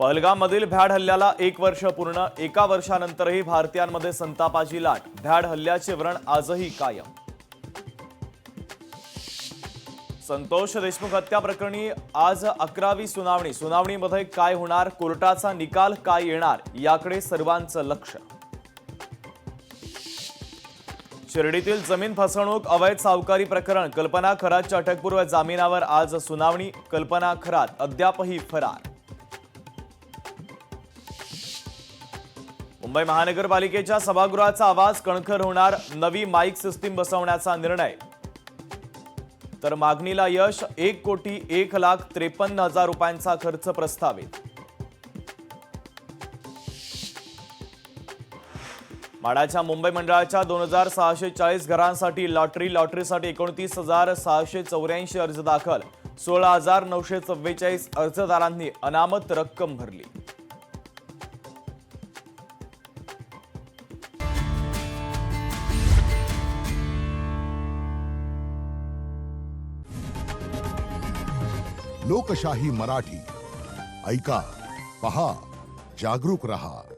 पहलगाममधील भ्याड हल्ल्याला 1 वर्ष पूर्ण. 1 वर्षानंतरही भारतीयांमध्ये संतापाची लाट. भ्याड हल्ल्याचे व्रण आजही कायम. संतोष देशमुख हत्या प्रकरणी आज 11वी सुनावणी. सुनावणीमध्ये काय होणार, कोर्टाचा निकाल काय येणार, याकडे सर्वांचं लक्ष. शिर्डीतील जमीन फसवणूक अवैध सावकारी प्रकरण. कल्पना खरातच्या अटकपूर्व जामिनावर आज सुनावणी. कल्पना खरात अद्यापही फरार. मुंबई महानगरपालिकेच्या सभागृहाचा आवाज कणखर होणार. नवी माईक सिस्टीम बसवण्याचा निर्णय. तर मागणीला यश. 1,01,53,000 रुपयांचा खर्च प्रस्तावित. माडाच्या मुंबई मंडळाच्या 2,640 घरांसाठी लॉटरीसाठी 29,684 अर्ज दाखल. 16,944 अर्जदारांनी अनामत रक्कम भरली. लोकशाही मराठी ऐका, पहा, जागरूक रहा.